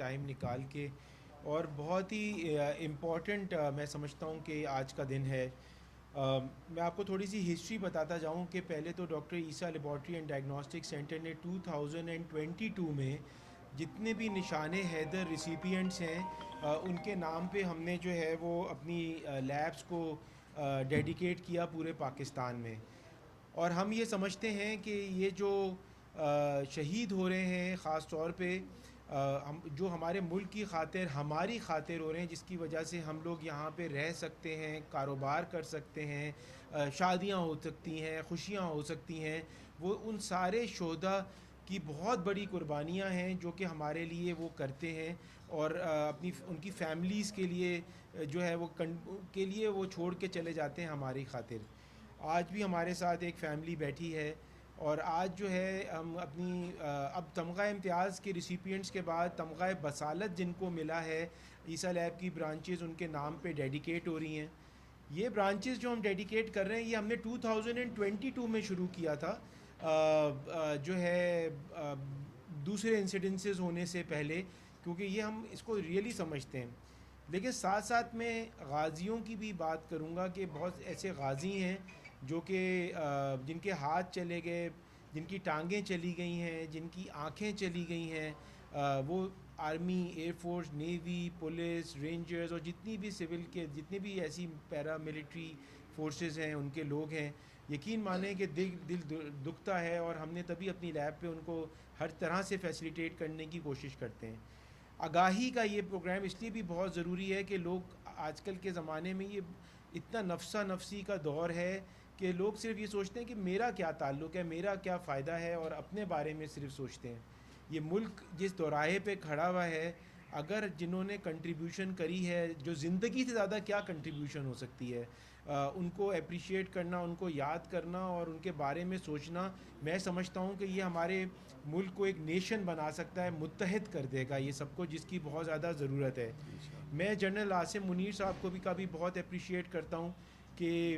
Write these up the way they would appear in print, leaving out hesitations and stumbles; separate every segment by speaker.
Speaker 1: Time نکال کے، اور بہت ہی امپورٹنٹ میں سمجھتا ہوں کہ آج کا دن ہے۔ میں آپ کو تھوڑی سی ہسٹری بتاتا جاؤں کہ پہلے تو doctor Isa laboratory and diagnostic centre نے 2022 میں جتنے بھی نشان حیدر ریسیپینٹس ہیں ان کے نام پہ ہم نے جو ہے وہ اپنی لیبس کو ڈیڈیکیٹ کیا پورے پاکستان میں۔ اور ہم یہ سمجھتے ہیں کہ یہ جو شہید ہو رہے ہیں، خاص طور پہ ہم جو ہمارے ملک کی خاطر، ہماری خاطر ہو رہے ہیں، جس کی وجہ سے ہم لوگ یہاں پہ رہ سکتے ہیں، کاروبار کر سکتے ہیں، شادیاں ہو سکتی ہیں، خوشیاں ہو سکتی ہیں، وہ ان سارے شہداء کی بہت بڑی قربانیاں ہیں جو کہ ہمارے لیے وہ کرتے ہیں، اور اپنی ان کی فیملیز کے لیے جو ہے وہ کے لیے وہ چھوڑ کے چلے جاتے ہیں ہماری خاطر۔ آج بھی ہمارے ساتھ ایک فیملی بیٹھی ہے، اور آج جو ہے ہم اپنی اب تمغہ امتیاز کے ریسیپینٹس کے بعد تمغہ بصالت جن کو ملا ہے، عیسیٰ لیب کی برانچز ان کے نام پہ ڈیڈیکیٹ ہو رہی ہیں۔ یہ برانچز جو ہم ڈیڈیکیٹ کر رہے ہیں یہ ہم نے 2022 میں شروع کیا تھا، جو ہے دوسرے انسیڈنسز ہونے سے پہلے، کیونکہ یہ ہم اس کو ریئلی سمجھتے ہیں۔ لیکن ساتھ ساتھ میں غازیوں کی بھی بات کروں گا کہ بہت ایسے غازی ہیں جو کہ جن کے ہاتھ چلے گئے، جن کی ٹانگیں چلی گئی ہیں، جن کی آنکھیں چلی گئی ہیں، وہ army, air force, navy, police, rangers اور جتنی بھی سول کے جتنی بھی ایسی پیرا ملٹری فورسز ہیں ان کے لوگ ہیں۔ یقین مانیں کہ دل دکھتا ہے، اور ہم نے تبھی اپنی لیب پہ ان کو ہر طرح سے فیسیلیٹیٹ کرنے کی کوشش کرتے ہیں۔ آگاہی کا یہ پروگرام اس لیے بھی بہت ضروری ہے کہ لوگ آج کل کے زمانے میں یہ اتنا نفسا نفسی کا دور ہے کہ لوگ صرف یہ سوچتے ہیں کہ میرا کیا تعلق ہے، میرا کیا فائدہ ہے، اور اپنے بارے میں صرف سوچتے ہیں۔ یہ ملک جس دوراہے پہ کھڑا ہوا ہے، اگر جنہوں نے کنٹریبیوشن کری ہے، جو زندگی سے زیادہ کیا کنٹریبیوشن ہو سکتی ہے، ان کو اپریشیٹ کرنا، ان کو یاد کرنا اور ان کے بارے میں سوچنا، میں سمجھتا ہوں کہ یہ ہمارے ملک کو ایک نیشن بنا سکتا ہے، متحد کر دے گا یہ سب کو، جس کی بہت زیادہ ضرورت ہے۔ میں جنرل عاصم منیر صاحب کو بھی بہت اپریشیٹ کرتا ہوں کہ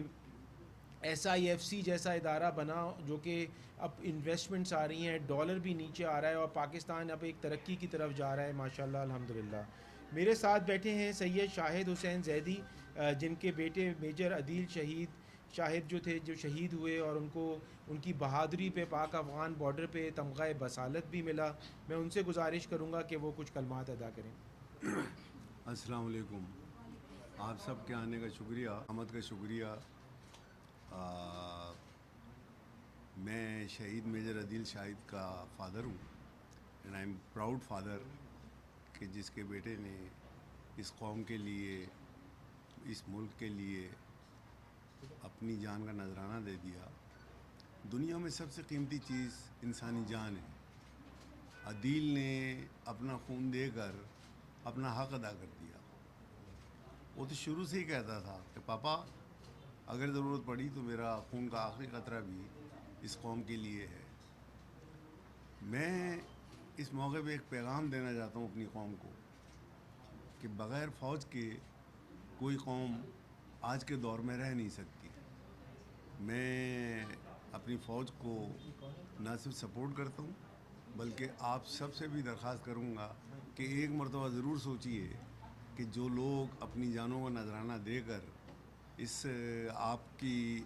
Speaker 1: SIFC جیسا ادارہ بنا، جو کہ اب انویسٹمنٹس آ رہی ہیں، ڈالر بھی نیچے آ رہا ہے، اور پاکستان اب ایک ترقی کی طرف جا رہا ہے ماشاءاللہ الحمدللہ۔ میرے ساتھ بیٹھے ہیں سید شاہد حسین زیدی، جن کے بیٹے میجر عدیل شاہد جو شہید ہوئے، اور ان کی بہادری پہ پاک افغان بارڈر پہ تمغہ بصالت بھی ملا۔ میں ان سے گزارش کروں گا کہ وہ کچھ کلمات ادا کریں۔
Speaker 2: السلام علیکم۔ آپ سب کے آنے کا شکریہ، آمد کا شکریہ۔ میں شہید میجر عدیل شاہد کا فادر ہوں، and I am proud father کہ جس کے بیٹے نے اس قوم کے لیے، اس ملک کے لیے اپنی جان کا نذرانہ دے دیا۔ دنیا میں سب سے قیمتی چیز انسانی جان ہے۔ عدیل نے اپنا خون دے کر اپنا حق ادا کر دیا۔ وہ تو شروع سے ہی کہتا تھا کہ پاپا اگر ضرورت پڑی تو میرا خون کا آخری قطرہ بھی اس قوم کے لیے ہے۔ میں اس موقع پہ ایک پیغام دینا چاہتا ہوں اپنی قوم کو کہ بغیر فوج کے کوئی قوم آج کے دور میں رہ نہیں سکتی۔ میں اپنی فوج کو نہ صرف سپورٹ کرتا ہوں بلکہ آپ سب سے بھی درخواست کروں گا کہ ایک مرتبہ ضرور سوچئے کہ جو لوگ اپنی جانوں کا نذرانہ دے کر اس آپ کی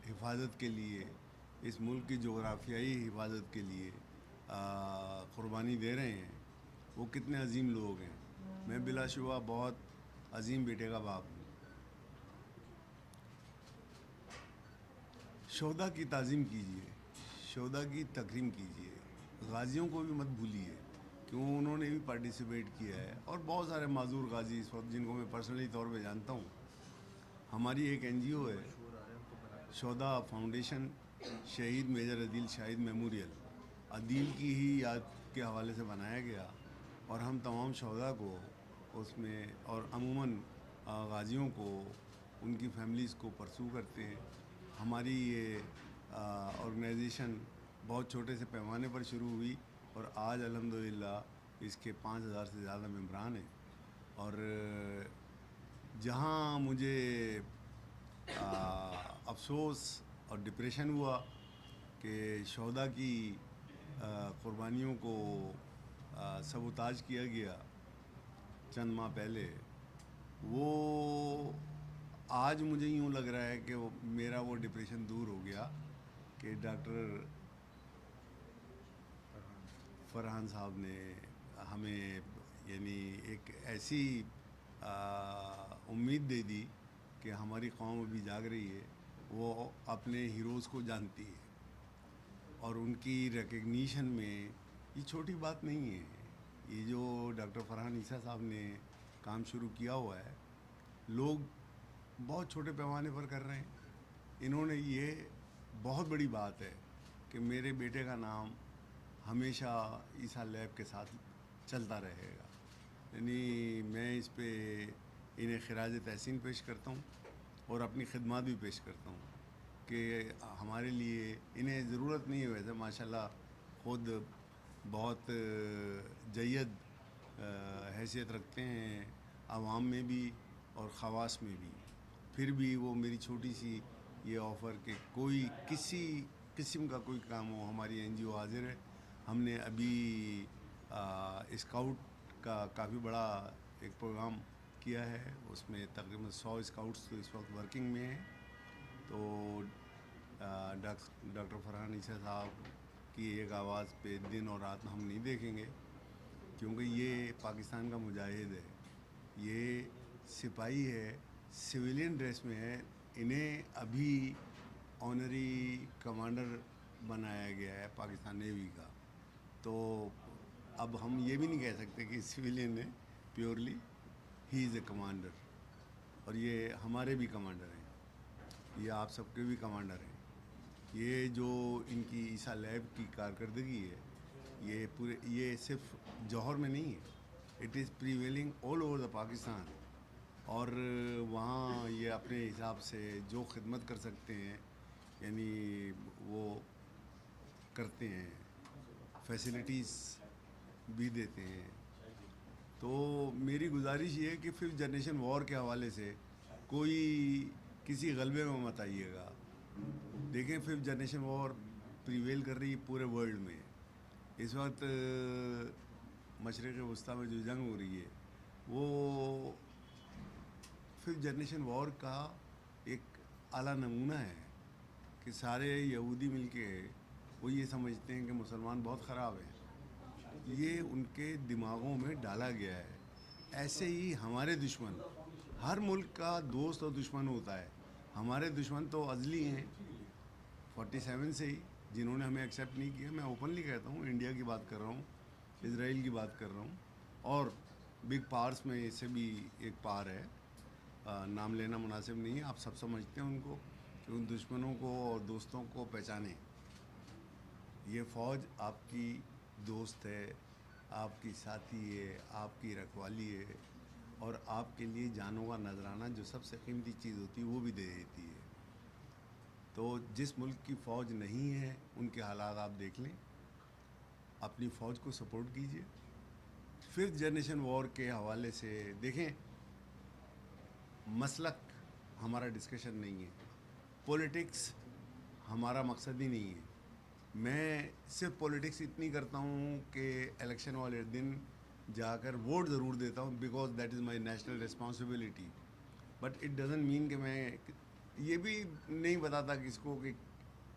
Speaker 2: حفاظت کے لیے، اس ملک کی جغرافیائی حفاظت کے لیے قربانی دے رہے ہیں، وہ کتنے عظیم لوگ ہیں۔ میں بلا شبہ بہت عظیم بیٹے کا باپ ہوں۔ شہداء کی تعظیم کیجیے، شہداء کی تکریم کیجیے، غازیوں کو بھی مت بھولیے کیوں انہوں نے بھی پارٹیسپیٹ کیا ہے، اور بہت سارے معذور غازی اس وقت جن کو میں پرسنلی طور پہ جانتا ہوں۔ ہماری ایک NGO ہے شہداء فاؤنڈیشن، شہید میجر عدیل شاہد میموریل، عدیل کی ہی یاد کے حوالے سے بنایا گیا، اور ہم تمام شہداء کو اس میں، اور عموماً غازیوں کو، ان کی فیملیز کو پرسو کرتے ہیں۔ ہماری یہ آرگنائزیشن بہت چھوٹے سے پیمانے پر شروع ہوئی، اور آج الحمدللہ اس کے 5000 سے زیادہ ممبران ہیں۔ اور جہاں مجھے افسوس اور ڈپریشن ہوا کہ شہداء کی قربانیوں کو سبوتاژ کیا گیا، چند ماہ پہلے، وہ آج مجھے یوں لگ رہا ہے کہ میرا وہ ڈپریشن دور ہو گیا کہ ڈاکٹر فرحان صاحب نے ہمیں یعنی ایک ایسی امید دے دی کہ ہماری قوم ابھی جاگ رہی ہے، وہ اپنے ہیروز کو جانتی ہے، اور ان کی ریکگنیشن میں یہ چھوٹی بات نہیں ہے۔ یہ جو ڈاکٹر فرحان عیسیٰ صاحب نے کام شروع کیا ہوا ہے، لوگ بہت چھوٹے پیمانے پر کر رہے ہیں، انہوں نے یہ بہت بڑی بات ہے کہ میرے بیٹے کا نام ہمیشہ عیسیٰ لیب کے ساتھ چلتا رہے گا۔ یعنی میں اس پہ انہیں خراج تحسین پیش کرتا ہوں اور اپنی خدمات بھی پیش کرتا ہوں کہ ہمارے لیے انہیں ضرورت نہیں ہے، ویسے ماشاءاللہ خود بہت جید حیثیت رکھتے ہیں عوام میں بھی اور خواص میں بھی، پھر بھی وہ میری چھوٹی سی یہ آفر کہ کوئی کسی قسم کا کوئی کام ہو، ہماری این جی او حاضر ہے۔ ہم نے ابھی اسکاؤٹ کا کافی بڑا ایک پروگرام کیا ہے، اس میں تقریباً 100 اسکاؤٹس تو اس وقت ورکنگ میں ہیں۔ تو ڈاکٹر فرحان عیسیٰ صاحب کی ایک آواز پہ دن اور رات ہم نہیں دیکھیں گے، کیونکہ یہ پاکستان کا مجاہد ہے، یہ سپاہی ہے، سویلین ڈریس میں ہے، انہیں ابھی آنری کمانڈر بنایا گیا ہے پاکستان نیوی کا۔ تو اب ہم یہ بھی نہیں کہہ سکتے کہ سویلین ہے، پیورلی ہی از اے کمانڈر، اور یہ ہمارے بھی کمانڈر ہیں، یہ آپ سب کے بھی کمانڈر ہیں۔ یہ جو ان کی عیسیٰ لیب کی کارکردگی ہے، یہ صرف جوہر میں نہیں ہے، it is prevailing all over the Pakistan, اور وہاں یہ اپنے حساب سے جو خدمت کر سکتے ہیں یعنی وہ کرتے ہیں، فیسلٹیز بھی دیتے ہیں۔ تو میری گزارش یہ ہے کہ 5th جنریشن وار کے حوالے سے کوئی کسی غلبے میں مت آئیے گا۔ دیکھیں 5th جنریشن وار پریویل کر رہی ہے پورے ورلڈ میں، اس وقت مشرق وسطیٰ میں جو جنگ ہو رہی ہے وہ 5th جنریشن وار کا ایک اعلیٰ نمونہ ہے کہ سارے یہودی مل کے وہ یہ سمجھتے ہیں کہ مسلمان بہت خراب ہیں، یہ ان کے دماغوں میں ڈالا گیا ہے۔ ایسے ہی ہمارے دشمن، ہر ملک کا دوست اور دشمن ہوتا ہے، ہمارے دشمن تو ازلی ہیں 47 سے ہی، جنہوں نے ہمیں ایکسیپٹ نہیں کیا۔ میں اوپنلی کہتا ہوں، انڈیا کی بات کر رہا ہوں، اسرائیل کی بات کر رہا ہوں، اور بگ پاورس میں سے بھی ایک پار ہے، نام لینا مناسب نہیں ہے، آپ سب سمجھتے ہیں ان کو، کہ ان دشمنوں کو اور دوستوں کو پہچانیں۔ یہ فوج آپ کی دوست ہے، آپ کی ساتھی ہے، آپ کی رکھوالی ہے، اور آپ کے لیے جانوں کا نذرانہ جو سب سے قیمتی چیز ہوتی ہے وہ بھی دے دیتی ہے۔ تو جس ملک کی فوج نہیں ہے ان کے حالات آپ دیکھ لیں، اپنی فوج کو سپورٹ کیجیے۔ 5th جنریشن وار کے حوالے سے دیکھیں، مسلک ہمارا ڈسکشن نہیں ہے، پولیٹکس ہمارا مقصد ہی نہیں ہے۔ میں صرف پولیٹکس اتنی کرتا ہوں کہ الیکشن والے دن جا کر ووٹ ضرور دیتا ہوں، because that is my national responsibility, but it doesn't mean کہ میں یہ بھی نہیں بتاتا کس کو کہ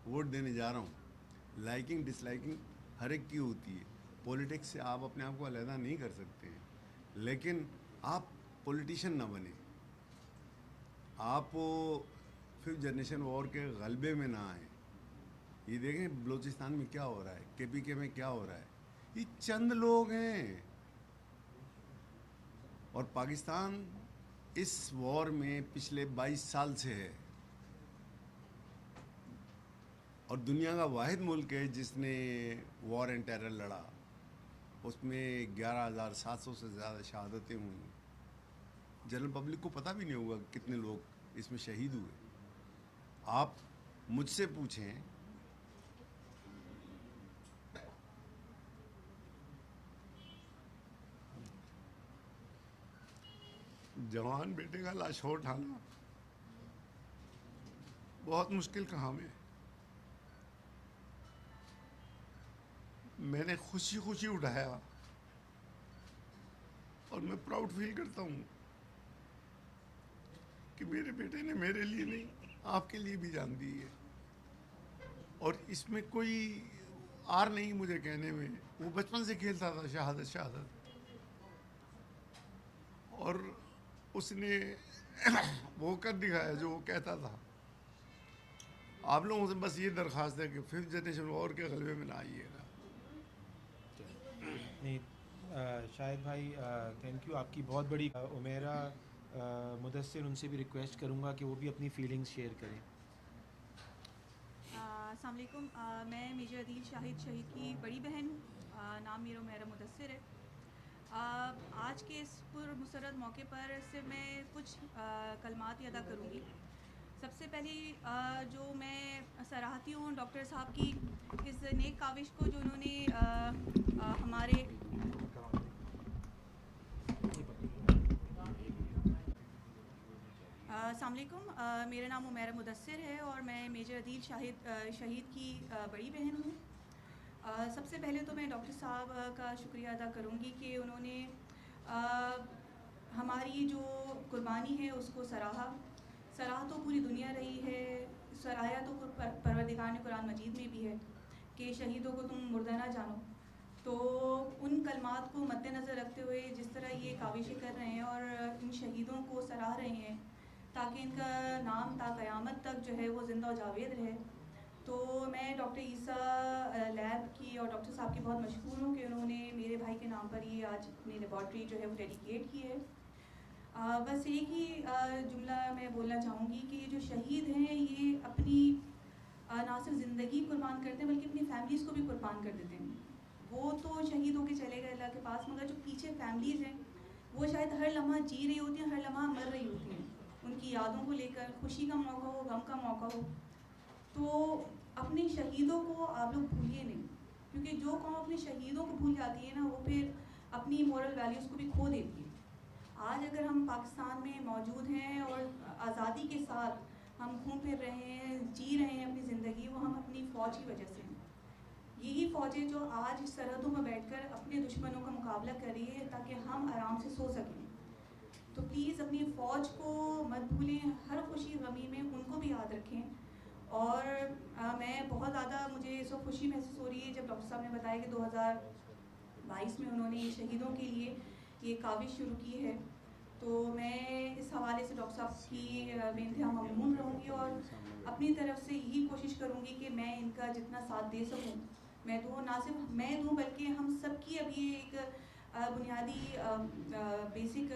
Speaker 2: ووٹ دینے جا رہا ہوں۔ لائکنگ ڈس لائکنگ ہر ایک کی ہوتی ہے، پولیٹکس سے آپ اپنے آپ کو علیحدہ نہیں کر سکتے ہیں، لیکن آپ پولیٹیشین نہ بنیں، آپ 5th جنریشن وار کے غلبے میں نہ آئیں۔ یہ دیکھیں بلوچستان میں کیا ہو رہا ہے، کے پی کے میں کیا ہو رہا ہے، یہ چند لوگ ہیں، اور پاکستان اس وار میں پچھلے 22 سال سے ہے، اور دنیا کا واحد ملک ہے جس نے وار اینڈ ٹیرر لڑا، اس میں 11,700 سے زیادہ شہادتیں ہوئیں۔ جنرل پبلک کو پتہ بھی نہیں ہوگا کتنے لوگ اس میں شہید ہوئے۔ آپ مجھ سے پوچھیں، جوان بیٹے کا لاشوں اٹھانا بہت مشکل کام ہے، میں نے خوشی خوشی اٹھایا، اور میں پراؤڈ فیل کرتا ہوں کہ میرے بیٹے نے میرے لیے نہیں آپ کے لیے بھی جان دی ہے. اور اس میں کوئی آر نہیں مجھے کہنے میں. وہ بچپن سے کھیلتا تھا شہادت شہادت, اور اس نے وہ کر دکھایا جو وہ کہتا تھا. آپ لوگوں سے بس یہ درخواست ہے کہ 5th جنریشن وار کے غلبے میں نہ آئیے گا.
Speaker 1: نہیں شاہد بھائی تھینک یو, آپ کی بہت بڑی. عمیرہ مدثر, ان سے بھی ریکویسٹ کروں گا کہ وہ بھی اپنی فیلنگز شیئر کریں.
Speaker 3: السلام علیکم. میں میجر عدیل شاہد شہید کی بڑی بہن ہوں. نام میرا عمیرہ مدثر ہے. آج کے اس پر مسرت موقع پر صرف میں کچھ کلمات ادا کروں گی. سب سے پہلی جو میں سراہتی ہوں ڈاکٹر صاحب کی اس نیک کاوش کو جو انہوں نے ہمارے السلام علیکم. میرا نام عمیرہ مدثر ہے اور میں میجر عدیل شہید کی بڑی بہن ہوں. سب سے پہلے تو میں ڈاکٹر صاحب کا شکریہ ادا کروں گی کہ انہوں نے ہماری جو قربانی ہے اس کو سراہا تو پوری دنیا رہی ہے. سراہا تو پروردگار نے قرآن مجید میں بھی ہے کہ شہیدوں کو تم مردہ نہ جانو. تو ان کلمات کو مد نظر رکھتے ہوئے جس طرح یہ کاوشیں کر رہے ہیں اور ان شہیدوں کو سراہ رہے ہیں تاکہ ان کا نام تا قیامت تک جو ہے وہ زندہ و جاوید رہے, تو میں ڈاکٹر عیسیٰ لیب کی اور ڈاکٹر صاحب کی بہت مشکور ہوں کہ انہوں نے میرے بھائی کے نام پر یہ آج اپنی لیبارٹری جو ہے وہ ڈیڈیکیٹ کی ہے. بس ایک ہی جملہ میں بولنا چاہوں گی کہ یہ جو شہید ہیں یہ اپنی نہ صرف زندگی قربان کرتے ہیں بلکہ اپنی فیملیز کو بھی قربان کر دیتے ہیں. وہ تو شہید ہو کے چلے گئے اللہ کے پاس, مگر جو پیچھے فیملیز ہیں وہ شاید ہر لمحہ جی رہی ہوتی ہیں, ہر لمحہ مر رہی ہوتی ہیں, ان کی یادوں کو لے کر. خوشی کا موقع ہو, غم کا موقع ہو, تو اپنے شہیدوں کو آپ لوگ بھولیے نہیں, کیونکہ جو قوم اپنے شہیدوں کو بھول جاتی ہے نا وہ پھر اپنی مورل ویلیوز کو بھی کھو دیتی ہے. آج اگر ہم پاکستان میں موجود ہیں اور آزادی کے ساتھ ہم گھوم پھر رہے ہیں, جی رہے ہیں اپنی زندگی, وہ ہم اپنی فوج کی وجہ سے ہیں. یہی فوجیں جو آج سرحدوں میں بیٹھ کر اپنے دشمنوں کا مقابلہ کر رہی ہے تاکہ ہم آرام سے سو سکیں. تو پلیز اپنی فوج کو مت بھولیں, ہر خوشی غمی میں ان کو بھی یاد رکھیں. اور میں بہت زیادہ مجھے اس وقت خوشی محسوس ہو رہی ہے جب ڈاکٹر صاحب نے بتایا کہ 2022 میں انہوں نے شہیدوں کے لیے یہ کاوش شروع کی ہے. تو میں اس حوالے سے ڈاکٹر صاحب کی بے انتہا ممنون رہوں گی اور اپنی طرف سے یہی کوشش کروں گی کہ میں ان کا جتنا ساتھ دے سکوں میں دوں. نہ صرف میں دوں بلکہ ہم سب کی ابھی ایک بنیادی بیسک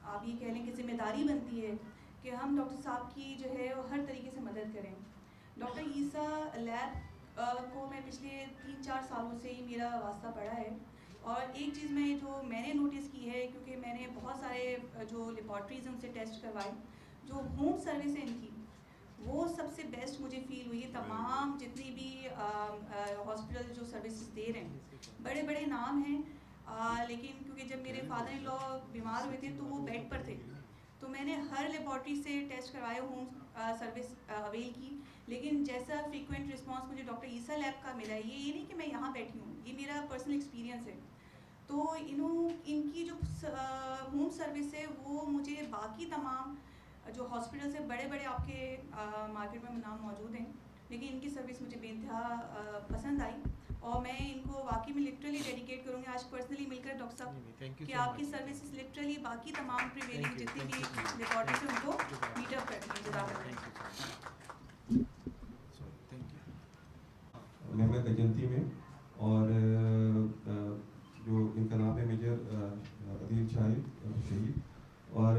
Speaker 3: آپ یہ کہہ لیں کہ ذمہ داری بنتی ہے کہ ہم ڈاکٹر صاحب کی جو ہے وہ ہر طریقے سے مدد کریں. ڈاکٹر عیسیٰ لیب کو میں پچھلے 3-4 سالوں سے ہی میرا واسطہ پڑا ہے, اور ایک چیز میں نے نوٹس کی ہے, کیونکہ میں نے بہت سارے جو لیبارٹریز ہیں ان سے ٹیسٹ کروائے, جو ہوم سروس ہے ان کی وہ سب سے بیسٹ مجھے فیل ہوئی. تمام جتنی بھی ہاسپٹل جو سروسز دے رہے ہیں بڑے بڑے نام ہیں, لیکن کیونکہ جب میرے فادر ان لا بیمار ہوئے تھے تو وہ بیڈ پر تھے, تو میں نے ہر لیبارٹری سے ٹیسٹ کروائے, ہوم سروس اویل کی. لیکن جیسا فریکوینٹ رسپانس مجھے ڈاکٹر عیسیٰ لیب کا ملا ہے, یہ نہیں کہ میں یہاں بیٹھی ہوں, یہ میرا پرسنل ایکسپیرینس ہے. تو ان کی جو ہوم سروس ہے وہ مجھے باقی تمام جو ہاسپٹل سے بڑے بڑے آپ کے مارکیٹ میں نام موجود ہیں, لیکن ان کی سروس مجھے بے انتہا پسند آئی, اور میں ان کو واقعی میں لٹرلی ڈیڈیکیٹ کروں گی آج پرسنلی مل کر ڈاکٹر صاحب کہ آپ کی سروسز لٹرلی باقی تمام پریویلنگ جتنی بھی لیبارٹریز ہیں ان کو میٹ اپ کرتی ہیں. جزاک اللہ.
Speaker 4: محمد ایجنسی میں, اور جو ان کا نام ہے میجر عدیل شہید, اور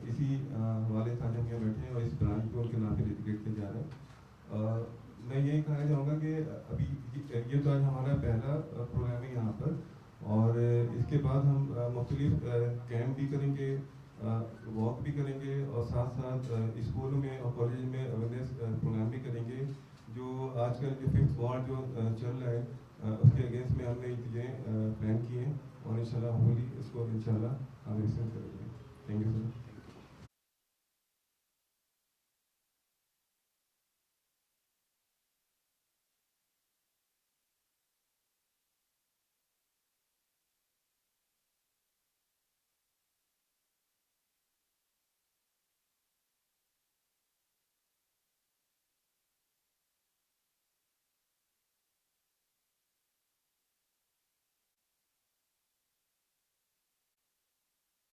Speaker 4: اسی حوالے سے آج ہم یہاں بیٹھے ہیں اور اس برانچ کو ان کے نام پہ ڈیڈیکیٹ کیا جا رہا ہے. میں یہی کہنا چاہوں گا کہ ابھی یہ تو آج ہمارا پہلا پروگرام ہے یہاں پر, اور اس کے بعد ہم مختلف کیمپ بھی کریں گے, واک بھی کریں گے, اور ساتھ ساتھ اسکولوں میں اور کالج میں اویئرنیس پروگرام بھی کریں گے. جو آج کل جو 5th وار جو چل رہا ہے اس کے اگینسٹ میں ہم نے یہ چیزیں پلان کی ہیں, اور انشاءاللہ ہولی اس کو انشاءاللہ ہم ایکسپینڈ کریں گے. Thank you sir.